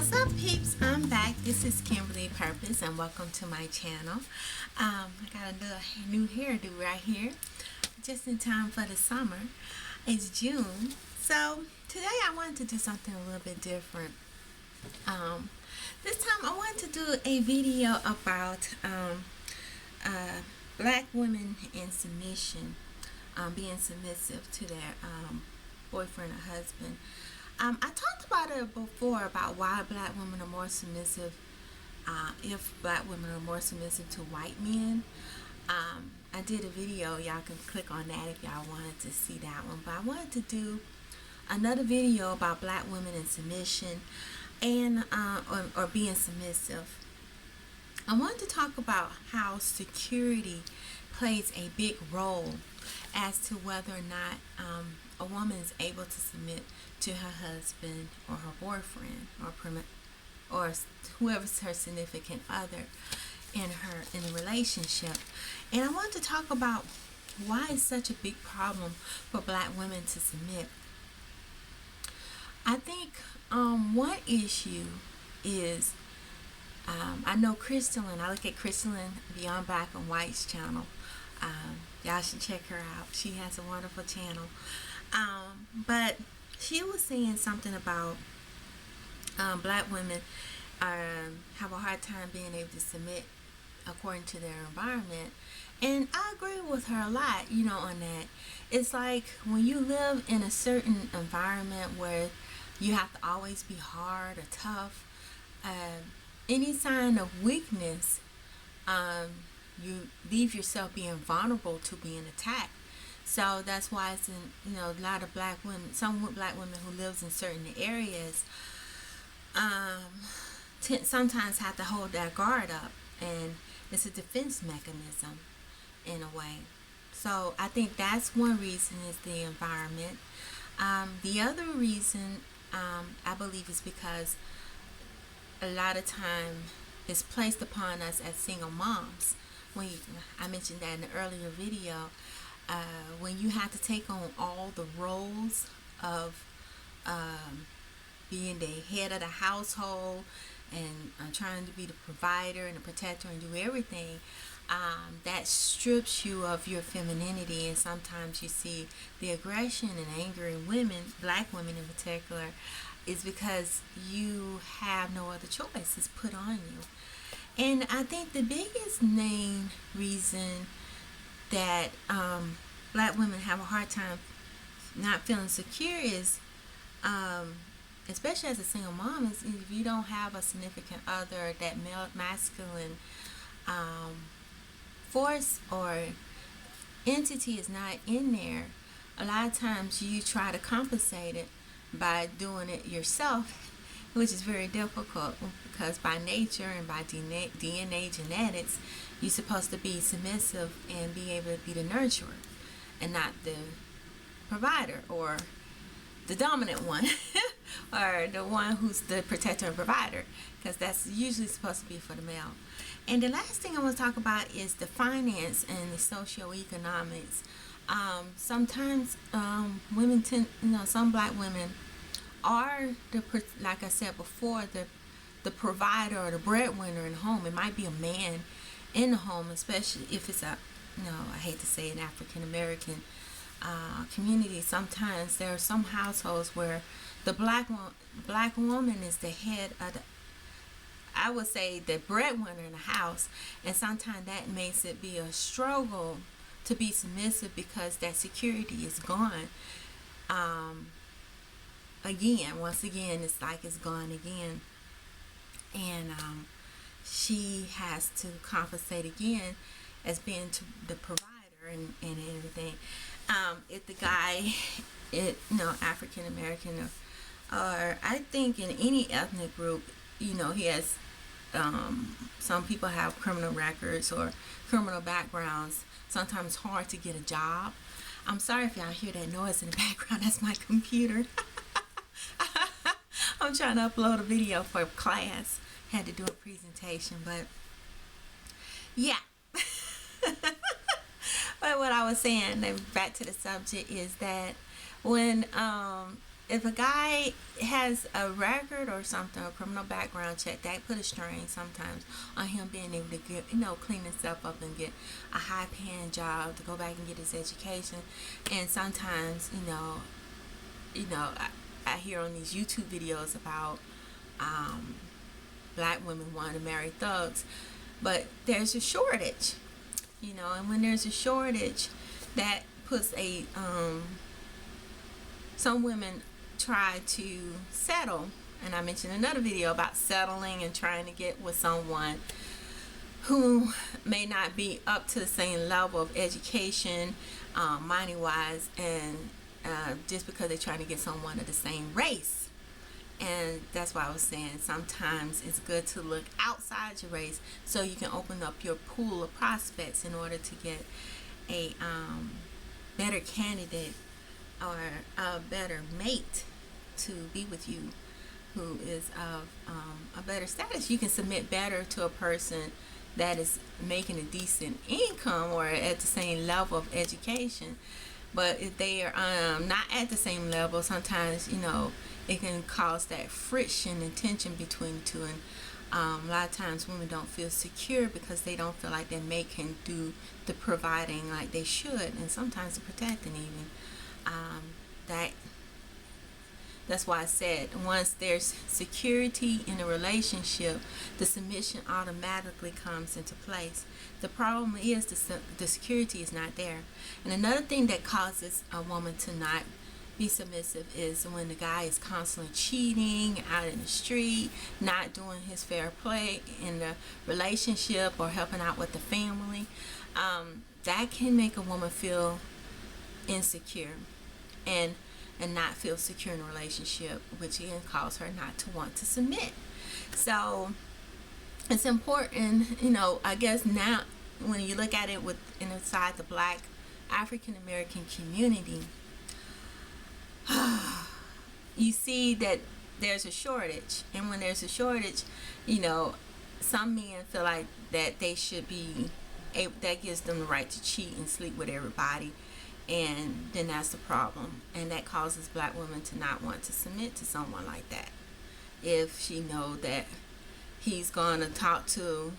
What's up, peeps? I'm back. This is Kimberly Purpoz, and welcome to my channel. I got a new hairdo right here, just in time for the summer. It's June, so today I wanted to do something a little bit different. This time I wanted to do a video about black women in submission, being submissive to their boyfriend or husband. I talked about it before about why black women are more submissive, if black women are more submissive to white men. I did a video, y'all can click on that if y'all wanted to see that one, but I wanted to do another video about black women in submission and or being submissive. I wanted to talk about how security plays a big role as to whether or not a woman is able to submit to her husband or her boyfriend or whoever's her significant other in a relationship. And I want to talk about why it's such a big problem for black women to submit. I think one issue is I know Crystalline. I look at Crystalline Beyond Black and White's channel. Y'all should check her out. She has a wonderful channel. But she was saying something about black women have a hard time being able to submit according to their environment. And I agree with her a lot, on that. It's like when you live in a certain environment where you have to always be hard or tough, any sign of weakness, you leave yourself being vulnerable to being attacked. So that's why it's in, a lot of black women, some black women who lives in certain areas, sometimes have to hold their guard up, and it's a defense mechanism in a way. So I think that's one reason is the environment. The other reason I believe is because a lot of time is placed upon us as single moms. I mentioned that in the earlier video. When you have to take on all the roles of being the head of the household and trying to be the provider and the protector and do everything, that strips you of your femininity, and sometimes you see the aggression and anger in women, black women in particular, is because you have no other choice. It's put on you. And I think the biggest main reason that black women have a hard time not feeling secure is, especially as a single mom, is if you don't have a significant other, that masculine force or entity is not in there. A lot of times you try to compensate it by doing it yourself, which is very difficult because by nature and by DNA genetics, you're supposed to be submissive and be able to be the nurturer and not the provider or the dominant one or the one who's the protector and provider, because that's usually supposed to be for the male. And the last thing I want to talk about is the finance and the socioeconomics. Sometimes women tend, some black women are like I said before, the provider or the breadwinner in the home. It might be a man in the home, especially if it's I hate to say an African American community. Sometimes there are some households where the black woman is the head of I would say the breadwinner in the house, and sometimes that makes it be a struggle to be submissive because that security is gone. Once again, it's like it's gone again, and she has to compensate again as being the provider and everything. If the guy, African American, or I think in any ethnic group, he has, some people have criminal records or criminal backgrounds. Sometimes hard to get a job. I'm sorry if y'all hear that noise in the background. That's my computer. I'm trying to upload a video for a class. Had to do a presentation, but yeah. But what I was saying, back to the subject, is that when if a guy has a record or something, a criminal background check, that put a strain sometimes on him being able to get, clean himself up and get a high paying job to go back and get his education. And sometimes, I hear on these YouTube videos about black women wanting to marry thugs, but there's a shortage, and when there's a shortage, that puts some women try to settle, and I mentioned another video about settling and trying to get with someone who may not be up to the same level of education, money wise, and just because they're trying to get someone of the same race. And that's why I was saying sometimes it's good to look outside your race so you can open up your pool of prospects in order to get a better candidate or a better mate to be with you who is of a better status. You can submit better to a person that is making a decent income or at the same level of education. But if they are not at the same level, sometimes, it can cause that friction and tension between the two. And a lot of times women don't feel secure because they don't feel like their mate can do the providing like they should, and sometimes the protecting even. That's why I said once there's security in a relationship, the submission automatically comes into place. The problem is the security is not there. And another thing that causes a woman to not be submissive is when the guy is constantly cheating out in the street, not doing his fair play in the relationship or helping out with the family. That can make a woman feel insecure and not feel secure in a relationship, which can cause her not to want to submit. So it's important, I guess now when you look at it inside the black African American community, you see that there's a shortage. And when there's a shortage, some men feel like that they should be able, that gives them the right to cheat and sleep with everybody. And then that's the problem. And that causes black women to not want to submit to someone like that. If she know that he's going to talk to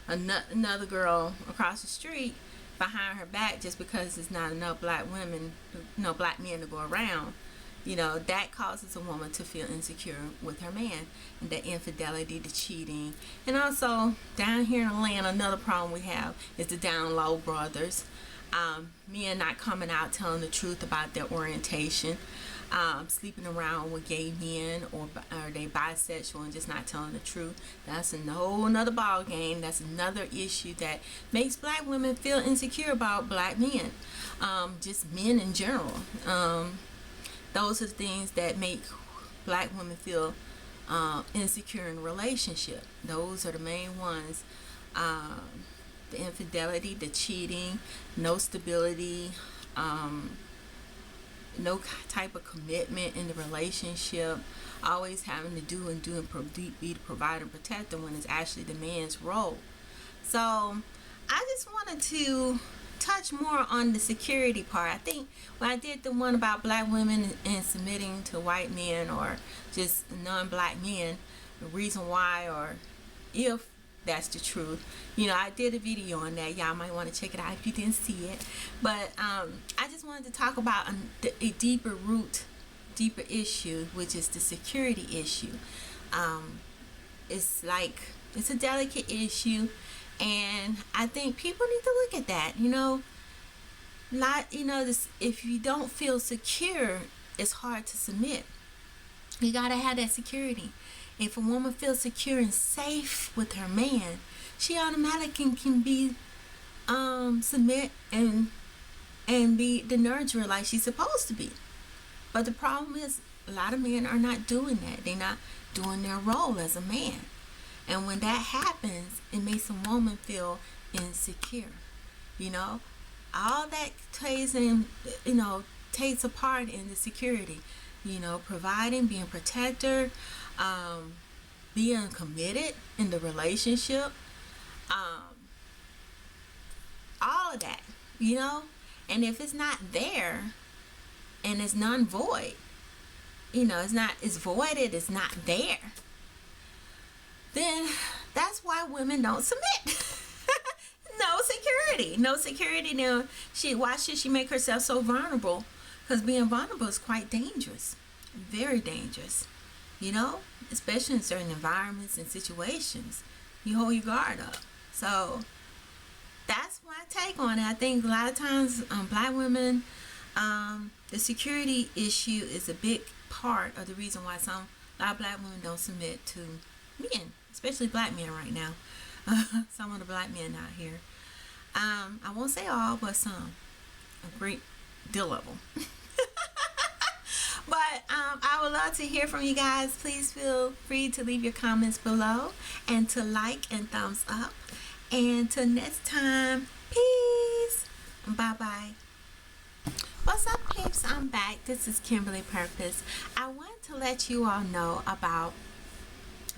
another girl across the street behind her back just because there's not enough black women, black men to go around, that causes a woman to feel insecure with her man. And the infidelity, the cheating. And also, down here in Atlanta, another problem we have is the down low brothers. Men not coming out telling the truth about their orientation, sleeping around with gay men, or they bisexual and just not telling the truth. That's another ball game. That's another issue that makes black women feel insecure about black men, just men in general. Those are things that make black women feel insecure in a relationship. Those are the main ones. The infidelity, the cheating, no stability, no type of commitment in the relationship, always having to do and be the provider and protector when it's actually the man's role. So I just wanted to touch more on the security part. I think when I did the one about black women and submitting to white men or just non-black men, the reason why or if that's the truth. I did a video on that. Y'all might want to check it out if you didn't see it. But I just wanted to talk about a deeper issue, which is the security issue. It's a delicate issue, and I think people need to look at that. If you don't feel secure, it's hard to submit. You gotta have that security. If a woman feels secure and safe with her man, she automatically can be submit and be the nurturer like she's supposed to be. But the problem is a lot of men are not doing that. They're not doing their role as a man. And when that happens, it makes a woman feel insecure. All that takes a part in the security. Providing, being protector, being committed in the relationship, all of that, and if it's not there and it's non-void, it's voided, it's not there, then that's why women don't submit. No security. Now, why should she make herself so vulnerable? Because being vulnerable is quite dangerous, very dangerous. Especially in certain environments and situations, you hold your guard up. So that's my take on it. I think a lot of times, black women, the security issue is a big part of the reason why a lot of black women don't submit to men, especially black men right now. Some of the black men out here. I won't say all, but some. A great deal of them. But I would love to hear from you guys. Please feel free to leave your comments below and to like and thumbs up. And till next time, peace. Bye-bye. What's up, peeps? I'm back. This is Kimberly Purpoz. I want to let you all know about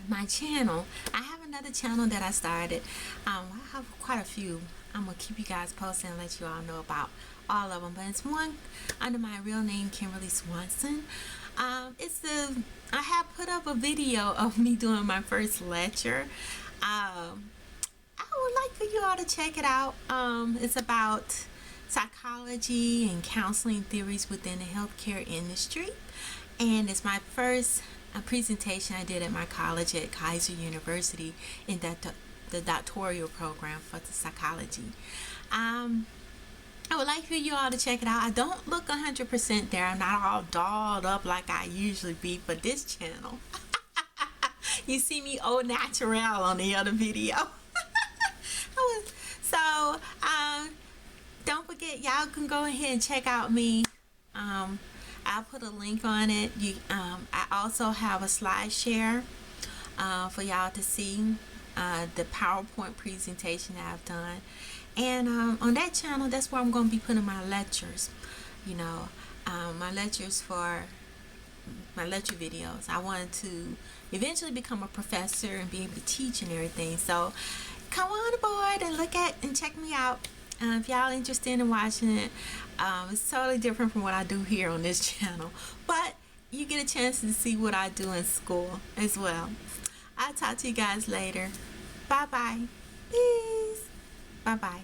my channel. I have another channel that I started. I have quite a few. I'm going to keep you guys posted and let you all know about all of them. But it's one under my real name, Kimberly Swanson. I have put up a video of me doing my first lecture. I would like for you all to check it out. It's about psychology and counseling theories within the healthcare industry. And it's my first presentation I did at my college at Kaiser University in the doctoral program for the psychology. I would like for you all to check it out. I don't look 100% there. I'm not all dolled up like I usually be for this channel. You see me au naturel on the other video. So, don't forget, y'all can go ahead and check out me. I'll put a link on it. I also have a slide share for y'all to see the PowerPoint presentation that I've done. And on that channel, that's where I'm going to be putting my lectures. My lectures for my lecture videos. I wanted to eventually become a professor and be able to teach and everything. So come on aboard and look at and check me out. If y'all interested in watching it, it's totally different from what I do here on this channel. But you get a chance to see what I do in school as well. I'll talk to you guys later. Bye-bye. Peace. Bye-bye.